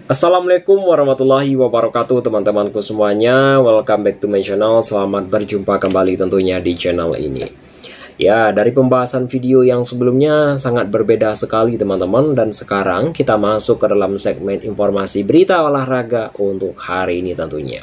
Assalamualaikum warahmatullahi wabarakatuh teman-temanku semuanya. Welcome back to my channel. Selamat berjumpa kembali tentunya di channel ini. Ya, dari pembahasan video yang sebelumnya sangat berbeda sekali teman-teman. Dan sekarang kita masuk ke dalam segmen informasi berita olahraga untuk hari ini tentunya.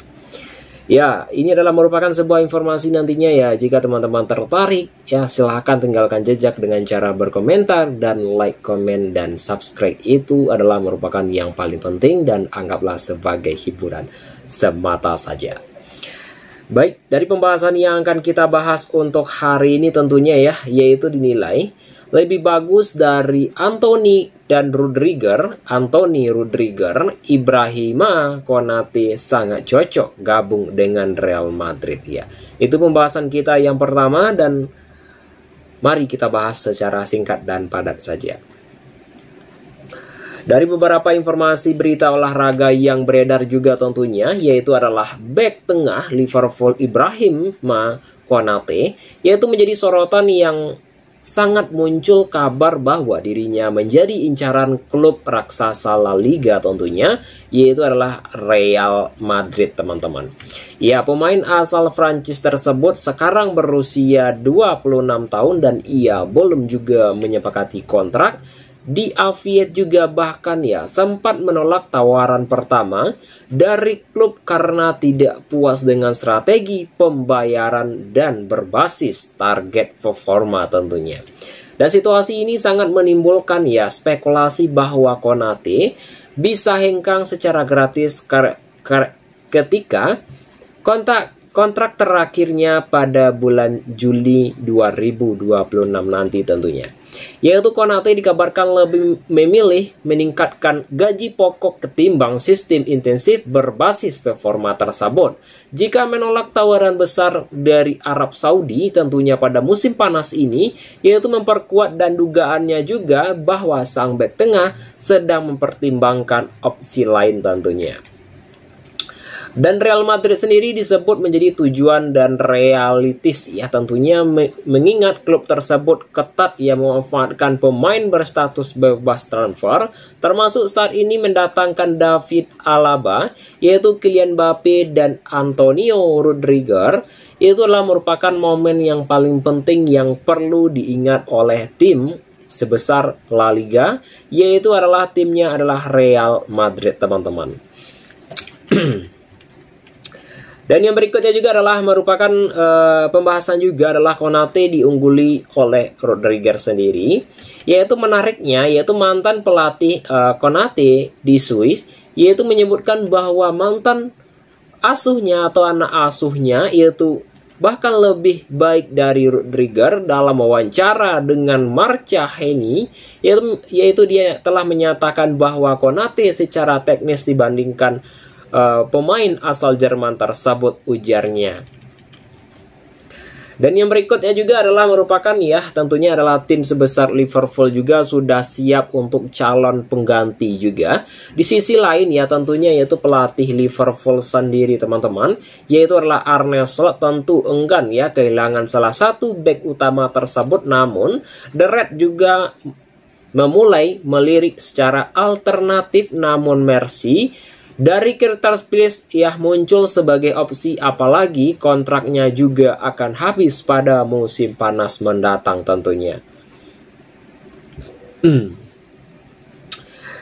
Ya, ini adalah merupakan sebuah informasi nantinya ya. Jika teman-teman tertarik, ya silahkan tinggalkan jejak dengan cara berkomentar dan like, komen, dan subscribe. Itu adalah merupakan yang paling penting dan anggaplah sebagai hiburan semata saja. Baik, dari pembahasan yang akan kita bahas untuk hari ini tentunya ya, yaitu dinilai lebih bagus dari Anthony dan Rudiger. Anthony, Rudiger, Ibrahima Konate sangat cocok gabung dengan Real Madrid ya. Itu pembahasan kita yang pertama dan mari kita bahas secara singkat dan padat saja. Dari beberapa informasi berita olahraga yang beredar juga tentunya, yaitu adalah bek tengah Liverpool Ibrahima Konate, yaitu menjadi sorotan yang sangat muncul kabar bahwa dirinya menjadi incaran klub raksasa La Liga tentunya, yaitu adalah Real Madrid teman-teman. Ya, pemain asal Prancis tersebut sekarang berusia 26 tahun dan ia belum juga menyepakati kontrak. Di Aviet juga bahkan ya sempat menolak tawaran pertama dari klub karena tidak puas dengan strategi pembayaran dan berbasis target performa tentunya. Dan situasi ini sangat menimbulkan ya spekulasi bahwa Konate bisa hengkang secara gratis ketika kontrak terakhirnya pada bulan Juli 2026 nanti tentunya. Yaitu Konate dikabarkan lebih memilih meningkatkan gaji pokok ketimbang sistem intensif berbasis performa tersebut. Jika menolak tawaran besar dari Arab Saudi tentunya pada musim panas ini, yaitu memperkuat dan dugaannya juga bahwa sang bek tengah sedang mempertimbangkan opsi lain tentunya. Dan Real Madrid sendiri disebut menjadi tujuan dan realistis ya tentunya mengingat klub tersebut ketat yang memanfaatkan pemain berstatus bebas transfer, termasuk saat ini mendatangkan David Alaba, yaitu Kylian Mbappe dan Antonio Rudiger. Itu adalah merupakan momen yang paling penting yang perlu diingat oleh tim sebesar La Liga, yaitu adalah timnya adalah Real Madrid teman-teman. Dan yang berikutnya juga adalah merupakan pembahasan juga adalah Konate diungguli oleh Rudiger sendiri. Yaitu menariknya, yaitu mantan pelatih Konate di Swiss, yaitu menyebutkan bahwa mantan asuhnya atau anak asuhnya yaitu bahkan lebih baik dari Rudiger dalam wawancara dengan Marca Henny, yaitu dia telah menyatakan bahwa Konate secara teknis dibandingkan pemain asal Jerman tersebut, ujarnya. Dan yang berikutnya juga adalah merupakan ya tentunya adalah tim sebesar Liverpool juga sudah siap untuk calon pengganti juga. Di sisi lain ya tentunya yaitu pelatih Liverpool sendiri teman-teman, yaitu adalah Arne Slot tentu enggan ya kehilangan salah satu bek utama tersebut. Namun The Red juga memulai melirik secara alternatif, namun Mercy dari Crystal Palace ya muncul sebagai opsi, apalagi kontraknya juga akan habis pada musim panas mendatang tentunya.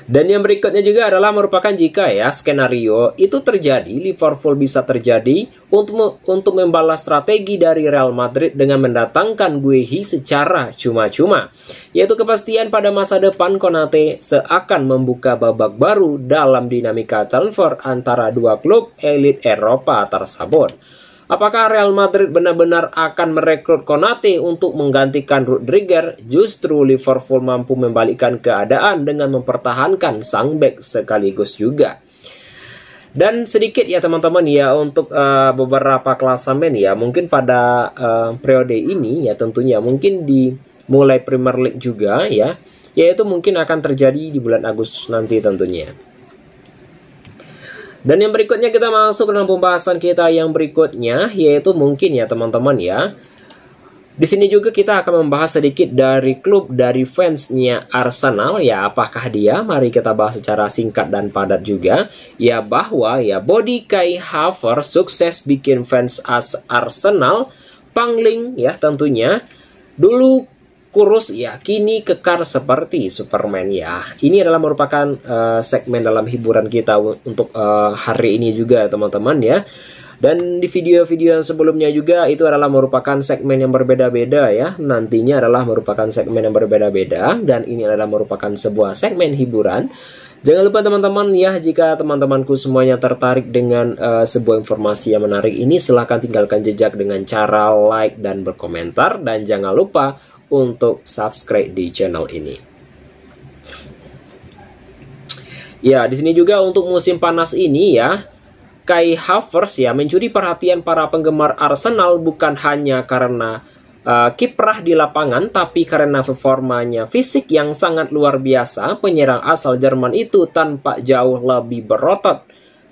Dan yang berikutnya juga adalah merupakan jika ya skenario itu terjadi, Liverpool bisa terjadi untuk membalas strategi dari Real Madrid dengan mendatangkan Guehi secara cuma-cuma. Yaitu kepastian pada masa depan Konate seakan membuka babak baru dalam dinamika transfer antara dua klub elit Eropa tersebut. Apakah Real Madrid benar-benar akan merekrut Konate untuk menggantikan Rudiger? Justru Liverpool mampu membalikkan keadaan dengan mempertahankan sang bek sekaligus juga. Dan sedikit ya teman-teman ya untuk beberapa klasemen ya mungkin pada periode ini ya tentunya mungkin di mulai Premier League juga ya, yaitu mungkin akan terjadi di bulan Agustus nanti tentunya. Dan yang berikutnya kita masuk ke dalam pembahasan kita yang berikutnya, yaitu mungkin ya teman-teman ya Di sini juga kita akan membahas sedikit dari klub dari fansnya Arsenal. Ya, apakah dia? Mari kita bahas secara singkat dan padat juga. Ya, bahwa ya body Kai Havertz sukses bikin fans Arsenal pangling ya tentunya. Dulu kurus ya, kini kekar seperti Superman ya. Ini adalah merupakan segmen dalam hiburan kita untuk hari ini juga teman-teman ya. Dan di video-video yang sebelumnya juga itu adalah merupakan segmen yang berbeda-beda ya. Nantinya adalah merupakan segmen yang berbeda-beda. Dan ini adalah merupakan sebuah segmen hiburan. Jangan lupa teman-teman ya, jika teman-temanku semuanya tertarik dengan sebuah informasi yang menarik ini, silahkan tinggalkan jejak dengan cara like dan berkomentar. Dan jangan lupa untuk subscribe di channel ini. Ya, di sini juga untuk musim panas ini ya, Kai Havertz ya mencuri perhatian para penggemar Arsenal bukan hanya karena kiprah di lapangan, tapi karena performanya fisik yang sangat luar biasa. Penyerang asal Jerman itu tampak jauh lebih berotot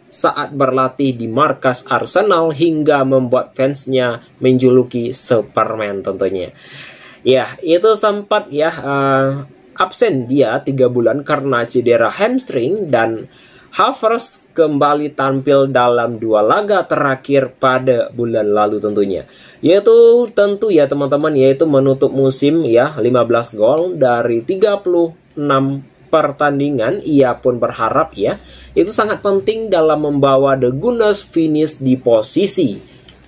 saat berlatih di markas Arsenal hingga membuat fansnya menjuluki Superman tentunya. Ya, itu sempat ya absen dia 3 bulan karena cedera hamstring, dan Havertz kembali tampil dalam 2 laga terakhir pada bulan lalu tentunya. Yaitu tentu ya teman-teman, yaitu menutup musim ya 15 gol dari 36 pertandingan. Ia pun berharap ya itu sangat penting dalam membawa The Gunners finish di posisi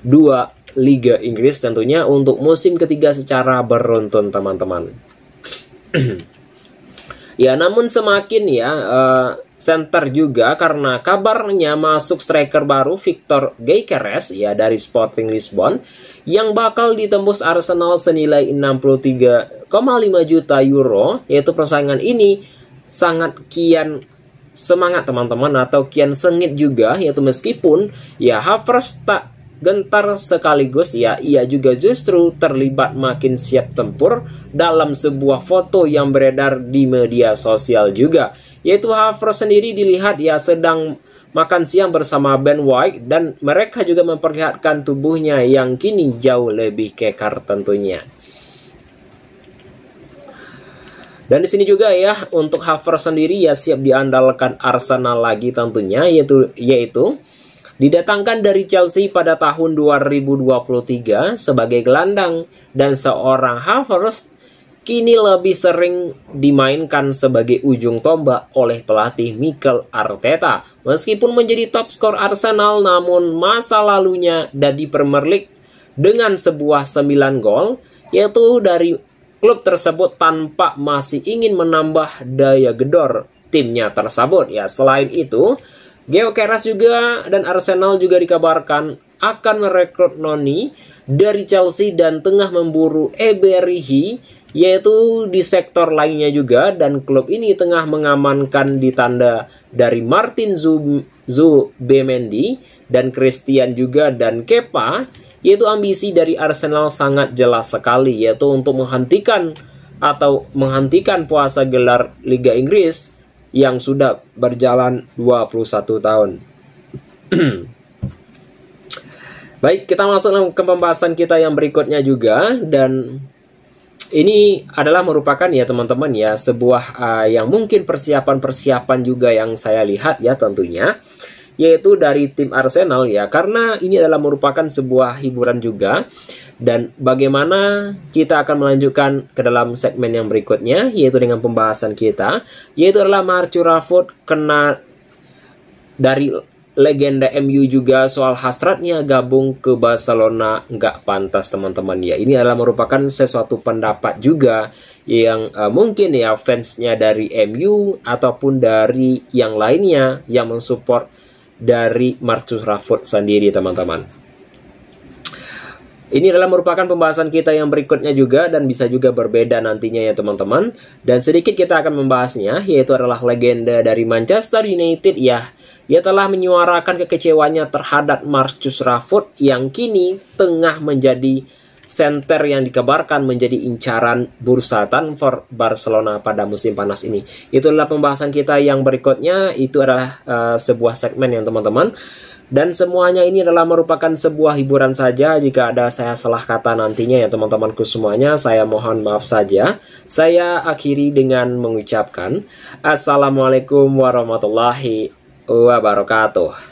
2 Liga Inggris tentunya untuk musim ketiga secara beruntun teman-teman. Ya, namun semakin ya center juga karena kabarnya masuk striker baru Victor Gyökeres ya dari Sporting Lisbon yang bakal ditembus Arsenal senilai 63,5 juta euro. Yaitu persaingan ini sangat kian semangat teman-teman, atau kian sengit juga, yaitu meskipun ya Havertz tak gentar sekaligus ya, ia juga justru terlibat makin siap tempur dalam sebuah foto yang beredar di media sosial juga. Yaitu Havertz sendiri dilihat ya sedang makan siang bersama Ben White, dan mereka juga memperlihatkan tubuhnya yang kini jauh lebih kekar tentunya. Dan di sini juga ya untuk Havertz sendiri ya siap diandalkan Arsenal lagi tentunya, yaitu didatangkan dari Chelsea pada tahun 2023 sebagai gelandang, dan seorang Havertz kini lebih sering dimainkan sebagai ujung tombak oleh pelatih Mikel Arteta. Meskipun menjadi top skor Arsenal, namun masa lalunya di Premier League dengan sebuah 9 gol, yaitu dari klub tersebut tanpa masih ingin menambah daya gedor timnya tersebut. Ya, selain itu, Gyökeres juga dan Arsenal juga dikabarkan akan merekrut Noni dari Chelsea dan tengah memburu Eberechi yaitu di sektor lainnya juga, dan klub ini tengah mengamankan ditanda dari Martin Zubimendi dan Christian juga dan Kepa. Yaitu ambisi dari Arsenal sangat jelas sekali, yaitu untuk menghentikan puasa gelar Liga Inggris yang sudah berjalan 21 tahun. Baik, kita masuk ke pembahasan kita yang berikutnya juga, dan ini adalah merupakan ya teman-teman ya sebuah yang mungkin persiapan juga yang saya lihat ya tentunya, yaitu dari tim Arsenal ya, karena ini adalah merupakan sebuah hiburan juga. Dan bagaimana kita akan melanjutkan ke dalam segmen yang berikutnya, yaitu dengan pembahasan kita, yaitu adalah Marcus Rashford kena dari legenda MU juga soal hasratnya gabung ke Barcelona nggak pantas teman-teman ya. Ini adalah merupakan sesuatu pendapat juga yang mungkin ya fansnya dari MU ataupun dari yang lainnya yang mensupport dari Marcus Rashford sendiri teman-teman. Ini adalah merupakan pembahasan kita yang berikutnya juga, dan bisa juga berbeda nantinya ya teman-teman. Dan sedikit kita akan membahasnya, yaitu adalah legenda dari Manchester United ya. Ia telah menyuarakan kekecewanya terhadap Marcus Rashford yang kini tengah menjadi center yang dikabarkan menjadi incaran bursa transfer Barcelona pada musim panas ini. Itulah pembahasan kita yang berikutnya. Itu adalah sebuah segmen yang teman-teman. Dan semuanya ini adalah merupakan sebuah hiburan saja. Jika ada saya salah kata nantinya ya teman-temanku semuanya, saya mohon maaf saja. Saya akhiri dengan mengucapkan Assalamualaikum warahmatullahi wabarakatuh.